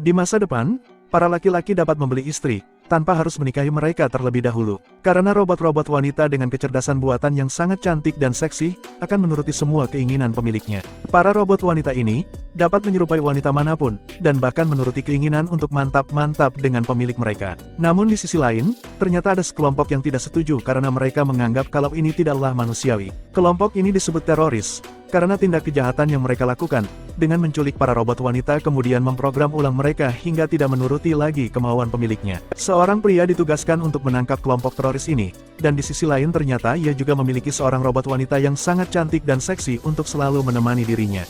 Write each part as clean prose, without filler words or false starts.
Di masa depan, para laki-laki dapat membeli istri, tanpa harus menikahi mereka terlebih dahulu. Karena robot-robot wanita dengan kecerdasan buatan yang sangat cantik dan seksi, akan menuruti semua keinginan pemiliknya. Para robot wanita ini, dapat menyerupai wanita manapun, dan bahkan menuruti keinginan untuk mantap-mantap dengan pemilik mereka. Namun di sisi lain, ternyata ada sekelompok yang tidak setuju karena mereka menganggap kalau ini tidaklah manusiawi. Kelompok ini disebut teroris, karena tindak kejahatan yang mereka lakukan, dengan menculik para robot wanita kemudian memprogram ulang mereka hingga tidak menuruti lagi kemauan pemiliknya. Seorang pria ditugaskan untuk menangkap kelompok teroris ini, dan di sisi lain ternyata ia juga memiliki seorang robot wanita yang sangat cantik dan seksi untuk selalu menemani dirinya.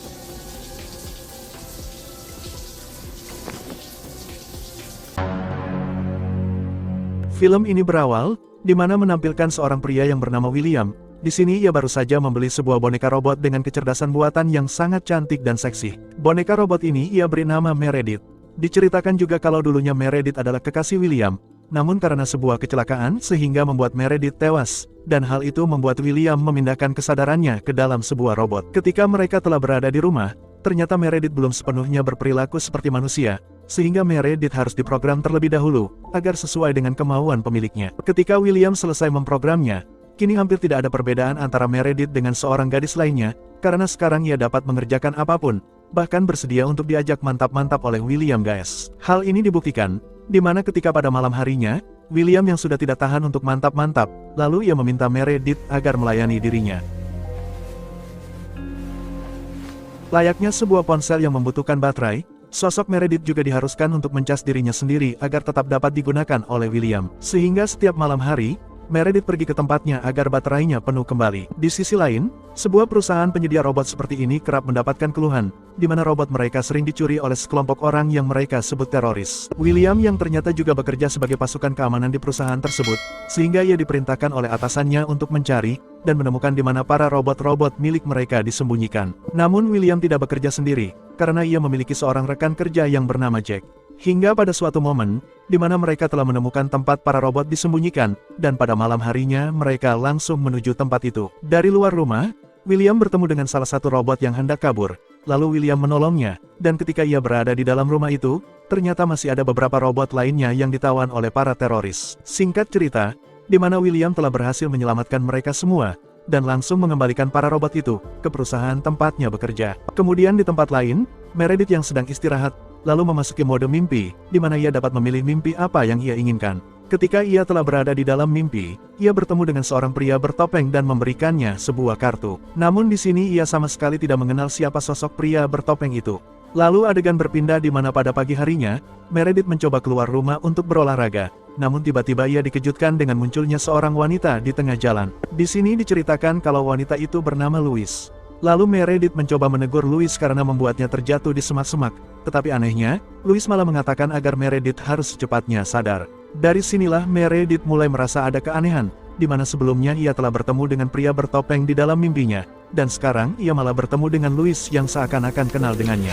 Film ini berawal, di mana menampilkan seorang pria yang bernama William. Di sini ia baru saja membeli sebuah boneka robot dengan kecerdasan buatan yang sangat cantik dan seksi. Boneka robot ini ia beri nama Meredith. Diceritakan juga kalau dulunya Meredith adalah kekasih William, namun karena sebuah kecelakaan sehingga membuat Meredith tewas, dan hal itu membuat William memindahkan kesadarannya ke dalam sebuah robot. Ketika mereka telah berada di rumah, ternyata Meredith belum sepenuhnya berperilaku seperti manusia, sehingga Meredith harus diprogram terlebih dahulu, agar sesuai dengan kemauan pemiliknya. Ketika William selesai memprogramnya, kini hampir tidak ada perbedaan antara Meredith dengan seorang gadis lainnya, karena sekarang ia dapat mengerjakan apapun, bahkan bersedia untuk diajak mantap-mantap oleh William guys. Hal ini dibuktikan, di mana ketika pada malam harinya, William yang sudah tidak tahan untuk mantap-mantap, lalu ia meminta Meredith agar melayani dirinya. Layaknya sebuah ponsel yang membutuhkan baterai, sosok Meredith juga diharuskan untuk mencas dirinya sendiri agar tetap dapat digunakan oleh William. Sehingga setiap malam hari, Meredith pergi ke tempatnya agar baterainya penuh kembali. Di sisi lain, sebuah perusahaan penyedia robot seperti ini kerap mendapatkan keluhan, di mana robot mereka sering dicuri oleh sekelompok orang yang mereka sebut teroris. William yang ternyata juga bekerja sebagai pasukan keamanan di perusahaan tersebut, sehingga ia diperintahkan oleh atasannya untuk mencari dan menemukan di mana para robot-robot milik mereka disembunyikan. Namun William tidak bekerja sendiri, karena ia memiliki seorang rekan kerja yang bernama Jack. Hingga pada suatu momen, di mana mereka telah menemukan tempat para robot disembunyikan, dan pada malam harinya mereka langsung menuju tempat itu. Dari luar rumah, William bertemu dengan salah satu robot yang hendak kabur, lalu William menolongnya, dan ketika ia berada di dalam rumah itu, ternyata masih ada beberapa robot lainnya yang ditawan oleh para teroris. Singkat cerita, di mana William telah berhasil menyelamatkan mereka semua, dan langsung mengembalikan para robot itu ke perusahaan tempatnya bekerja. Kemudian di tempat lain, Meredith yang sedang istirahat, lalu memasuki mode mimpi, di mana ia dapat memilih mimpi apa yang ia inginkan. Ketika ia telah berada di dalam mimpi, ia bertemu dengan seorang pria bertopeng dan memberikannya sebuah kartu. Namun di sini ia sama sekali tidak mengenal siapa sosok pria bertopeng itu. Lalu adegan berpindah di mana pada pagi harinya, Meredith mencoba keluar rumah untuk berolahraga. Namun tiba-tiba ia dikejutkan dengan munculnya seorang wanita di tengah jalan. Di sini diceritakan kalau wanita itu bernama Louis. Lalu Meredith mencoba menegur Louis karena membuatnya terjatuh di semak-semak. Tetapi anehnya, Louis malah mengatakan agar Meredith harus secepatnya sadar. Dari sinilah Meredith mulai merasa ada keanehan, di mana sebelumnya ia telah bertemu dengan pria bertopeng di dalam mimpinya, dan sekarang ia malah bertemu dengan Louis yang seakan-akan kenal dengannya.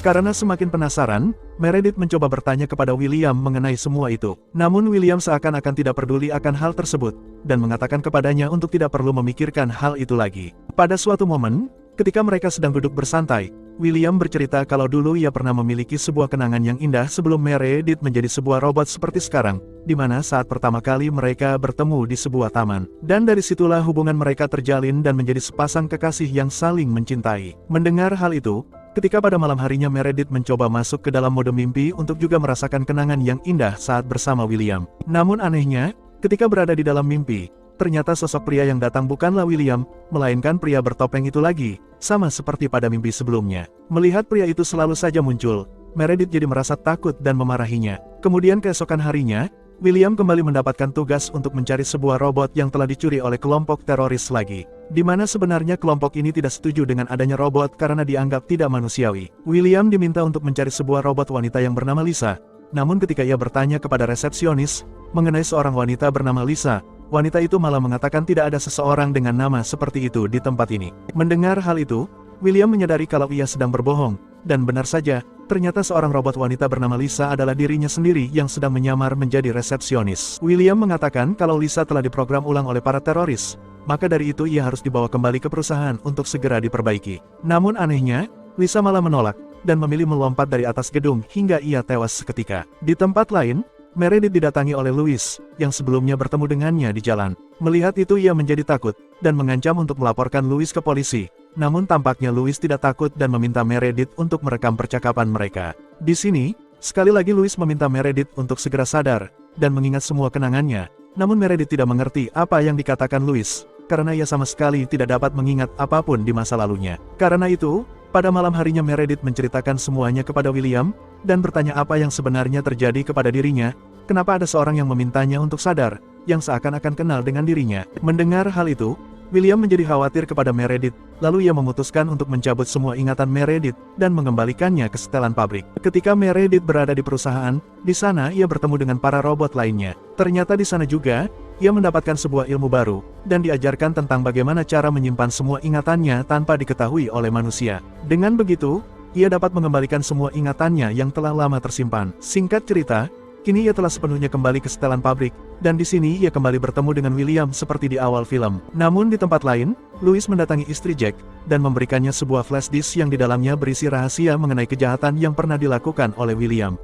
Karena semakin penasaran, Meredith mencoba bertanya kepada William mengenai semua itu. Namun William seakan-akan tidak peduli akan hal tersebut, dan mengatakan kepadanya untuk tidak perlu memikirkan hal itu lagi. Pada suatu momen, ketika mereka sedang duduk bersantai, William bercerita kalau dulu ia pernah memiliki sebuah kenangan yang indah sebelum Meredith menjadi sebuah robot seperti sekarang, di mana saat pertama kali mereka bertemu di sebuah taman. Dan dari situlah hubungan mereka terjalin dan menjadi sepasang kekasih yang saling mencintai. Mendengar hal itu, ketika pada malam harinya Meredith mencoba masuk ke dalam mode mimpi untuk juga merasakan kenangan yang indah saat bersama William. Namun anehnya, ketika berada di dalam mimpi, ternyata sosok pria yang datang bukanlah William, melainkan pria bertopeng itu lagi, sama seperti pada mimpi sebelumnya. Melihat pria itu selalu saja muncul, Meredith jadi merasa takut dan memarahinya. Kemudian keesokan harinya, William kembali mendapatkan tugas untuk mencari sebuah robot yang telah dicuri oleh kelompok teroris lagi. Di mana sebenarnya kelompok ini tidak setuju dengan adanya robot karena dianggap tidak manusiawi. William diminta untuk mencari sebuah robot wanita yang bernama Lisa. Namun ketika ia bertanya kepada resepsionis mengenai seorang wanita bernama Lisa, wanita itu malah mengatakan tidak ada seseorang dengan nama seperti itu di tempat ini. Mendengar hal itu, William menyadari kalau ia sedang berbohong, dan benar saja, ternyata seorang robot wanita bernama Lisa adalah dirinya sendiri yang sedang menyamar menjadi resepsionis. William mengatakan kalau Lisa telah diprogram ulang oleh para teroris, maka dari itu ia harus dibawa kembali ke perusahaan untuk segera diperbaiki. Namun anehnya, Lisa malah menolak, dan memilih melompat dari atas gedung hingga ia tewas seketika. Di tempat lain, Meredith didatangi oleh Louis, yang sebelumnya bertemu dengannya di jalan. Melihat itu ia menjadi takut, dan mengancam untuk melaporkan Louis ke polisi. Namun tampaknya Louis tidak takut dan meminta Meredith untuk merekam percakapan mereka. Di sini, sekali lagi Louis meminta Meredith untuk segera sadar, dan mengingat semua kenangannya. Namun Meredith tidak mengerti apa yang dikatakan Louis, karena ia sama sekali tidak dapat mengingat apapun di masa lalunya. Karena itu, pada malam harinya Meredith menceritakan semuanya kepada William, dan bertanya apa yang sebenarnya terjadi kepada dirinya, kenapa ada seorang yang memintanya untuk sadar, yang seakan-akan kenal dengan dirinya. Mendengar hal itu, William menjadi khawatir kepada Meredith, lalu ia memutuskan untuk mencabut semua ingatan Meredith, dan mengembalikannya ke setelan pabrik. Ketika Meredith berada di perusahaan, di sana ia bertemu dengan para robot lainnya. Ternyata di sana juga, ia mendapatkan sebuah ilmu baru, dan diajarkan tentang bagaimana cara menyimpan semua ingatannya tanpa diketahui oleh manusia. Dengan begitu, ia dapat mengembalikan semua ingatannya yang telah lama tersimpan. Singkat cerita, kini ia telah sepenuhnya kembali ke setelan pabrik, dan di sini ia kembali bertemu dengan William seperti di awal film. Namun di tempat lain, Louis mendatangi istri Jack, dan memberikannya sebuah flash disk yang di dalamnya berisi rahasia mengenai kejahatan yang pernah dilakukan oleh William.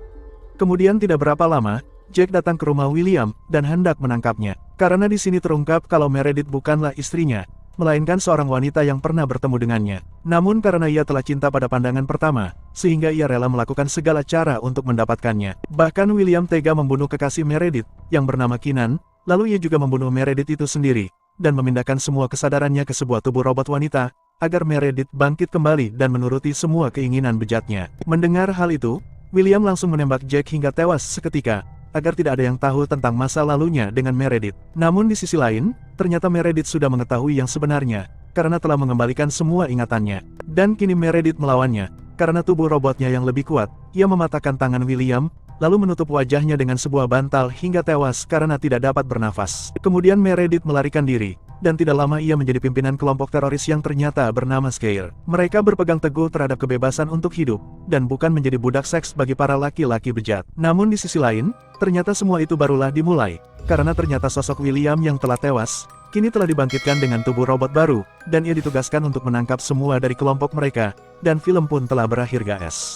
Kemudian tidak berapa lama, Jack datang ke rumah William, dan hendak menangkapnya. Karena di sini terungkap kalau Meredith bukanlah istrinya, melainkan seorang wanita yang pernah bertemu dengannya. Namun karena ia telah cinta pada pandangan pertama, sehingga ia rela melakukan segala cara untuk mendapatkannya. Bahkan William tega membunuh kekasih Meredith, yang bernama Keenan, lalu ia juga membunuh Meredith itu sendiri, dan memindahkan semua kesadarannya ke sebuah tubuh robot wanita, agar Meredith bangkit kembali dan menuruti semua keinginan bejatnya. Mendengar hal itu, William langsung menembak Jack hingga tewas seketika, agar tidak ada yang tahu tentang masa lalunya dengan Meredith. Namun di sisi lain, ternyata Meredith sudah mengetahui yang sebenarnya, karena telah mengembalikan semua ingatannya. Dan kini Meredith melawannya, karena tubuh robotnya yang lebih kuat. Ia mematahkan tangan William, lalu menutup wajahnya dengan sebuah bantal hingga tewas karena tidak dapat bernafas. Kemudian Meredith melarikan diri, dan tidak lama ia menjadi pimpinan kelompok teroris yang ternyata bernama Scare. Mereka berpegang teguh terhadap kebebasan untuk hidup, dan bukan menjadi budak seks bagi para laki-laki bejat. Namun di sisi lain, ternyata semua itu barulah dimulai, karena ternyata sosok William yang telah tewas, kini telah dibangkitkan dengan tubuh robot baru, dan ia ditugaskan untuk menangkap semua dari kelompok mereka, dan film pun telah berakhir guys.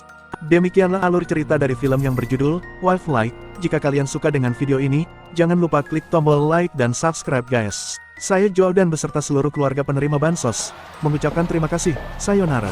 Demikianlah alur cerita dari film yang berjudul Wildlife. Jika kalian suka dengan video ini, jangan lupa klik tombol like dan subscribe guys. Saya Joe dan beserta seluruh keluarga penerima bansos, mengucapkan terima kasih, sayonara.